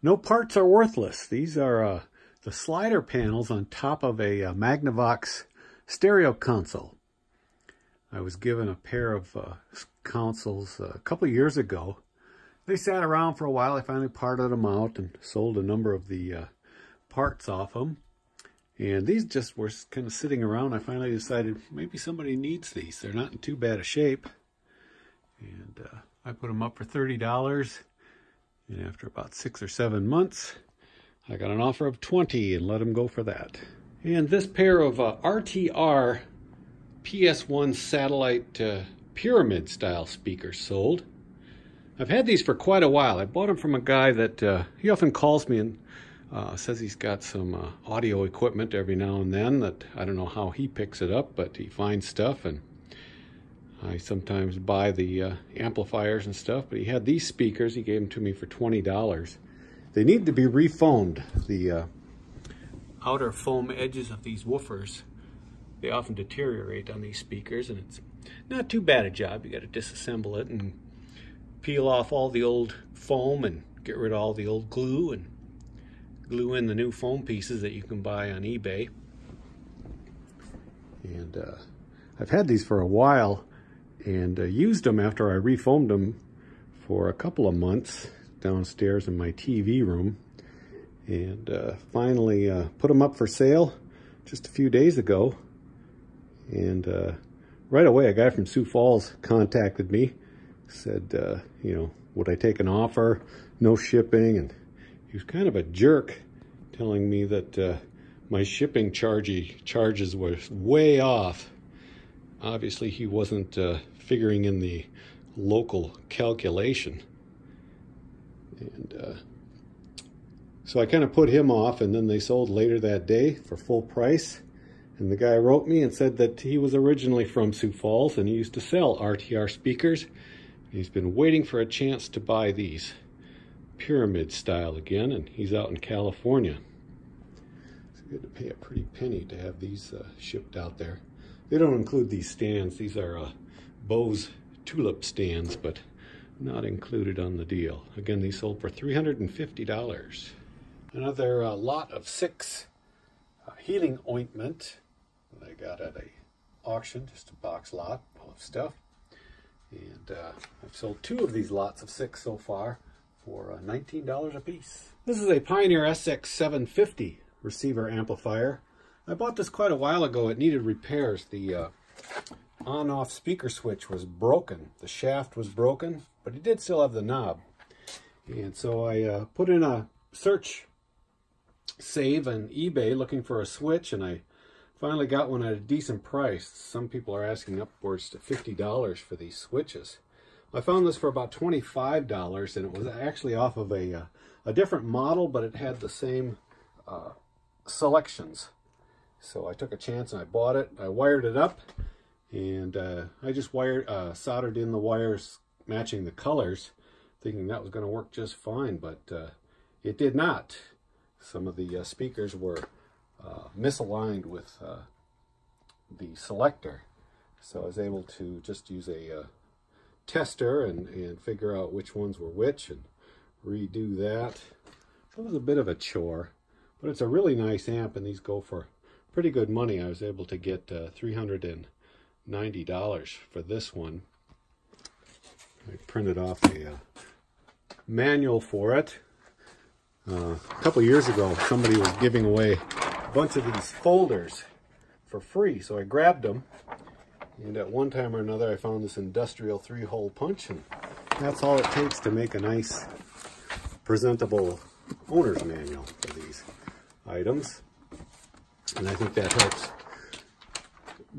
No parts are worthless. These are the slider panels on top of a Magnavox stereo console. I was given a pair of consoles a couple of years ago. They sat around for a while. I finally parted them out and sold a number of the parts off them. And these just were kind of sitting around. I finally decided maybe somebody needs these. They're not in too bad a shape. And I put them up for $30. And after about 6 or 7 months, I got an offer of $20 and let them go for that. And this pair of RTR PS1 satellite pyramid style speakers sold. I've had these for quite a while. I bought them from a guy that he often calls me and says he's got some audio equipment every now and then that I don't know how he picks it up, but he finds stuff, and I sometimes buy the amplifiers and stuff. But he had these speakers. He gave them to me for $20. They need to be refoamed. The outer foam edges of these woofers, they often deteriorate on these speakers, and it's not too bad a job. You got to disassemble it and peel off all the old foam and get rid of all the old glue and glue in the new foam pieces that you can buy on eBay. And I've had these for a while and used them after I refoamed them for a couple of months downstairs in my TV room, and finally put them up for sale just a few days ago. And right away, a guy from Sioux Falls contacted me, said, you know, would I take an offer, no shipping, and he was kind of a jerk, telling me that my shipping charges were way off. Obviously, he wasn't figuring in the local calculation. And so I kind of put him off, and then they sold later that day for full price. And the guy wrote me and said that he was originally from Sioux Falls and he used to sell RTR speakers. He's been waiting for a chance to buy these pyramid style again, and he's out in California. It's good to pay a pretty penny to have these shipped out there. They don't include these stands. These are Bose tulip stands, but not included on the deal. Again, these sold for $350. Another lot of 6 healing ointment that I got at a auction, just a box lot full of stuff. And I've sold 2 of these lots of 6 so far for $19 a piece. This is a Pioneer SX750 receiver amplifier. I bought this quite a while ago. It needed repairs. The on-off speaker switch was broken. The shaft was broken, but it did still have the knob. And so I put in a search save on eBay looking for a switch, and I finally got one at a decent price. Some people are asking upwards to $50 for these switches. I found this for about $25, and it was actually off of a different model, but it had the same selections. So I took a chance and I bought it. I wired it up, and I just soldered in the wires matching the colors, thinking that was going to work just fine, but it did not. Some of the speakers were misaligned with the selector, so I was able to just use a tester and figure out which ones were which and redo that. So it was a bit of a chore, but it's a really nice amp, and these go for pretty good money. I was able to get $390 for this one. I printed off a manual for it. A couple years ago, somebody was giving away a bunch of these folders for free, so I grabbed them, and at one time or another I found this industrial 3-hole punch, and that's all it takes to make a nice presentable owner's manual for these items. And I think that helps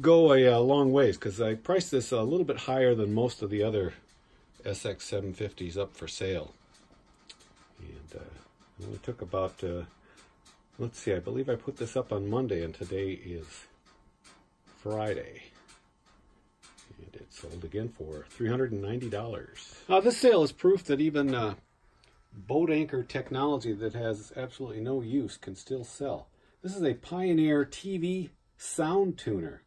go a long ways, because I priced this a little bit higher than most of the other SX750s up for sale. And it only took about, let's see, I believe I put this up on Monday, and today is Friday. And it sold again for $390. This sale is proof that even boat anchor technology that has absolutely no use can still sell. This is a Pioneer TV sound tuner.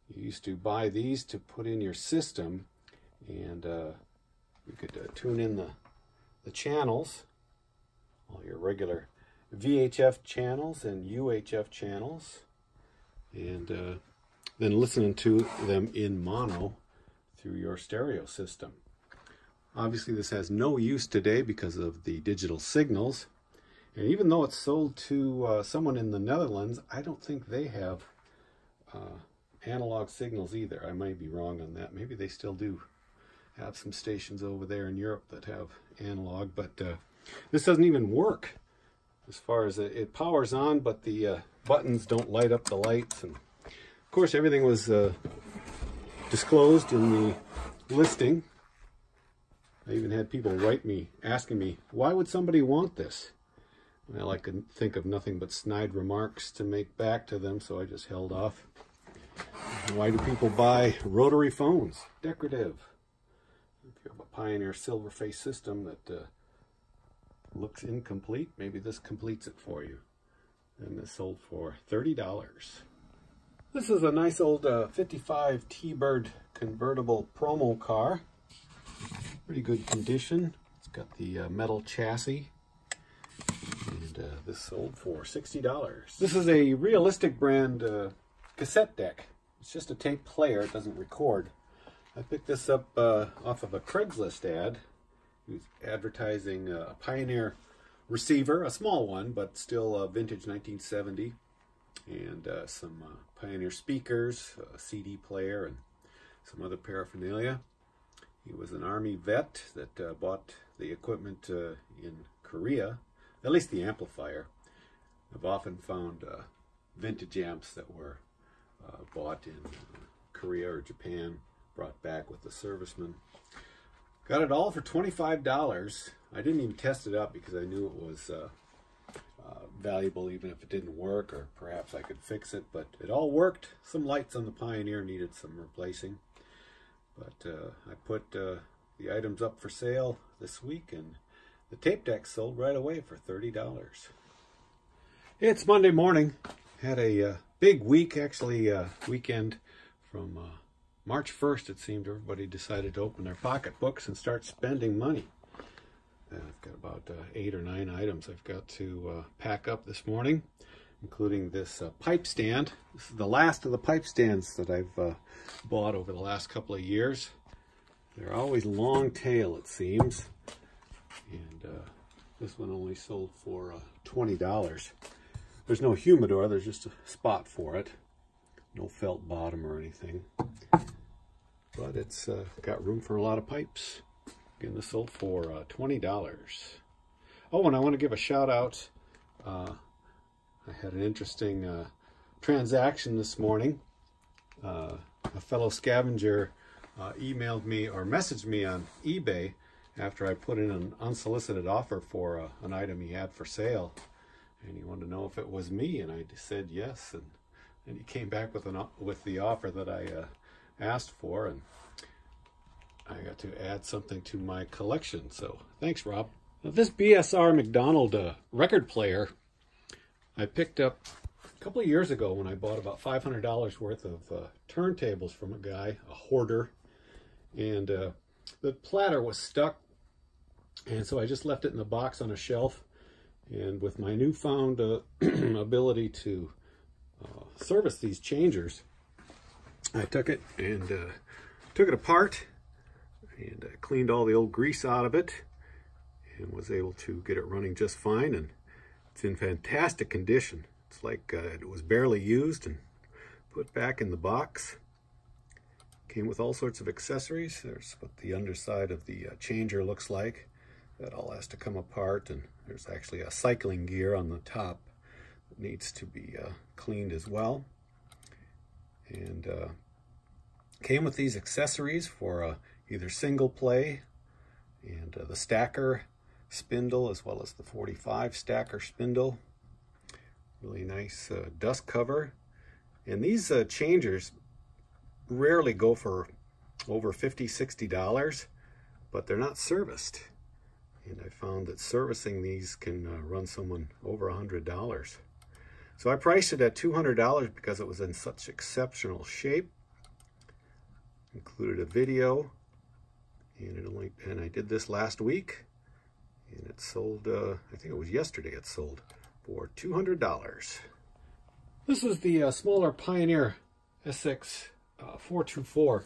You used to buy these to put in your system, and you could tune in the channels all your regular VHF channels and UHF channels, and then listening to them in mono through your stereo system. Obviously this has no use today because of the digital signals, and even though it's sold to someone in the Netherlands, I don't think they have analog signals either. I might be wrong on that. Maybe they still do have some stations over there in Europe that have analog, but this doesn't even work as far as it powers on, but the buttons don't light up the lights. And of course everything was disclosed in the listing. I even had people write me asking me, why would somebody want this? Well, I could think of nothing but snide remarks to make back to them, so I just held off. Why do people buy rotary phones? Decorative. If you have a Pioneer silver face system that looks incomplete, maybe this completes it for you. And this sold for $30. This is a nice old 55 T-Bird convertible promo car. Pretty good condition. It's got the metal chassis. And this sold for $60. This is a Realistic brand cassette deck. It's just a tape player. It doesn't record. I picked this up off of a Craigslist ad. He was advertising a Pioneer receiver, a small one, but still vintage 1970, and some Pioneer speakers, a CD player, and some other paraphernalia. He was an Army vet that bought the equipment in Korea, at least the amplifier. I've often found vintage amps that were bought in Korea or Japan, brought back with the servicemen. Got it all for $25. I didn't even test it out because I knew it was valuable even if it didn't work, or perhaps I could fix it, but it all worked. Some lights on the Pioneer needed some replacing, but I put the items up for sale this week, and the tape deck sold right away for $30. It's Monday morning. Had a big week, actually weekend from March 1st, it seemed everybody decided to open their pocketbooks and start spending money. I've got about 8 or 9 items I've got to pack up this morning, including this pipe stand. This is the last of the pipe stands that I've bought over the last couple of years. They're always long tail, it seems. And this one only sold for $20. There's no humidor, there's just a spot for it. No felt bottom or anything. But it's got room for a lot of pipes. Again, this sold for $20. Oh, and I want to give a shout out. I had an interesting transaction this morning. A fellow scavenger emailed me or messaged me on eBay after I put in an unsolicited offer for an item he had for sale. And he wanted to know if it was me, and I said yes. And he came back with the offer that I asked for, and I got to add something to my collection. So thanks, Rob. Now, this BSR McDonald record player I picked up a couple of years ago when I bought about $500 worth of turntables from a guy, a hoarder, and the platter was stuck, and so I just left it in the box on a shelf. And with my newfound ability to service these changers, I took it and took it apart and cleaned all the old grease out of it and was able to get it running just fine, and it's in fantastic condition. It's like it was barely used and put back in the box. Came with all sorts of accessories. There's what the underside of the changer looks like. That all has to come apart, and there's actually a cycling gear on the top that needs to be cleaned as well. And came with these accessories for either single play and the stacker spindle, as well as the 45 stacker spindle. Really nice dust cover. And these changers rarely go for over $50, $60, but they're not serviced. And I found that servicing these can run someone over $100. So I priced it at $200 because it was in such exceptional shape. Included a video, and I did this last week. And it sold, I think it was yesterday it sold for $200. This is the smaller Pioneer SX 424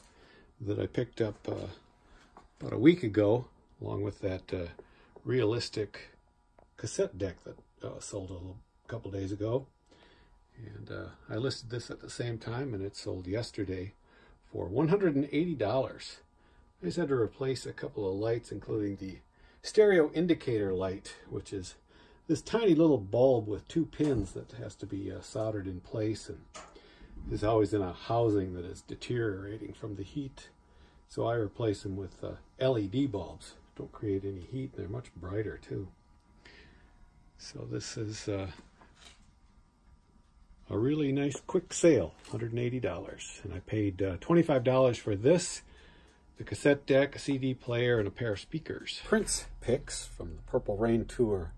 that I picked up about a week ago, along with that realistic cassette deck that sold a couple days ago. And I listed this at the same time, and it sold yesterday for $180. I just had to replace a couple of lights, including the stereo indicator light, which is this tiny little bulb with 2 pins that has to be soldered in place, and is always in a housing that is deteriorating from the heat. So I replace them with LED bulbs. Don't create any heat, and they're much brighter too. So this is a really nice quick sale, $180. And I paid $25 for this, the cassette deck, a CD player, and a pair of speakers. Prince picks from the Purple Rain Tour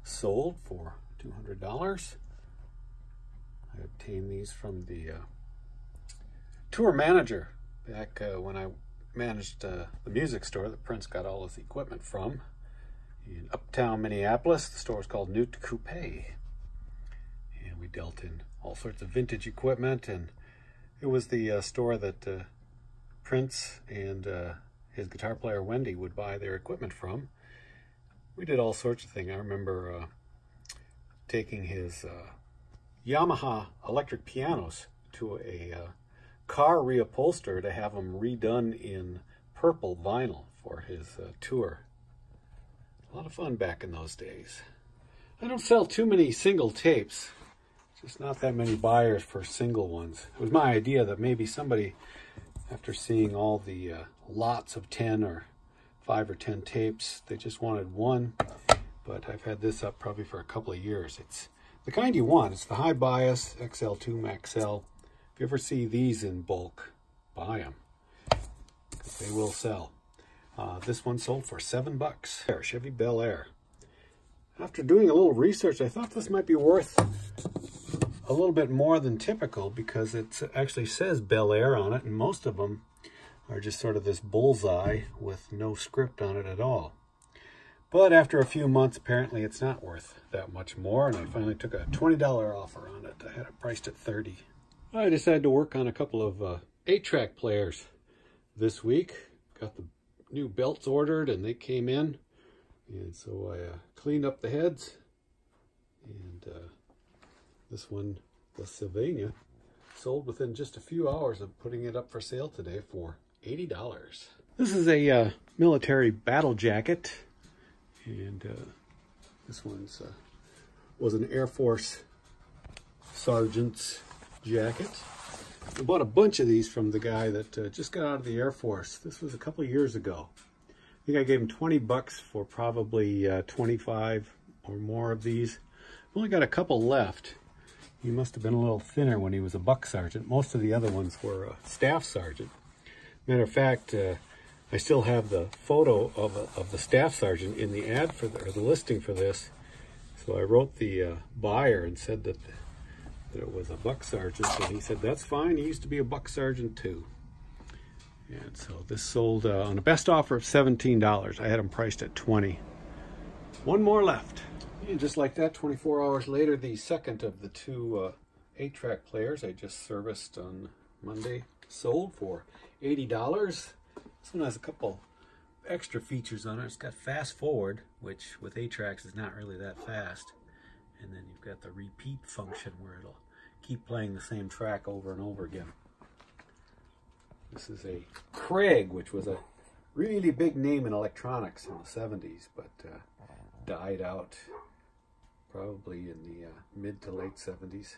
sold for $200. I obtained these from the tour manager back when I managed the music store that Prince got all his equipment from in uptown Minneapolis. The store was called Newt Coupe, and we dealt in all sorts of vintage equipment, and it was the store that Prince and his guitar player Wendy would buy their equipment from. We did all sorts of things. I remember taking his Yamaha electric pianos to a car reupholster to have them redone in purple vinyl for his tour. A lot of fun back in those days. I don't sell too many single tapes. Just not that many buyers for single ones. It was my idea that maybe somebody, after seeing all the lots of 10 or 5 or 10 tapes, they just wanted one. But I've had this up probably for a couple of years. It's the kind you want. It's the high bias XL2 Maxell. If you ever see these in bulk, buy them, because they will sell. This one sold for $7. Chevy Bel Air. After doing a little research, I thought this might be worth a little bit more than typical, because it actually says Bel Air on it, and most of them are just sort of this bullseye with no script on it at all. But after a few months, apparently it's not worth that much more, and I finally took a $20 offer on it. I had it priced at $30. I decided to work on a couple of 8-track players this week. Got the new belts ordered, and they came in, and so I cleaned up the heads, and this one, the Scavenger, sold within just a few hours of putting it up for sale today for $80. This is a military battle jacket, and this one's was an Air Force sergeant's jacket. I bought a bunch of these from the guy that just got out of the Air Force. This was a couple of years ago. I think I gave him 20 bucks for probably 25 or more of these. I've only got a couple left. He must have been a little thinner when he was a buck sergeant. Most of the other ones were a staff sergeant. Matter of fact, I still have the photo of the staff sergeant in the ad for the listing for this. So I wrote the buyer and said that it was a buck sergeant, and he said that's fine. He used to be a buck sergeant too. And so this sold on a best offer of $17. I had them priced at $20. One more left. And just like that, 24 hours later, the second of the two 8-track players I just serviced on Monday sold for $80. This one has a couple extra features on it. It's got fast forward, which with 8-tracks is not really that fast. And then you've got the repeat function where it'll keep playing the same track over and over again. This is a Craig, which was a really big name in electronics in the 70s, but died out probably in the mid to late 70s.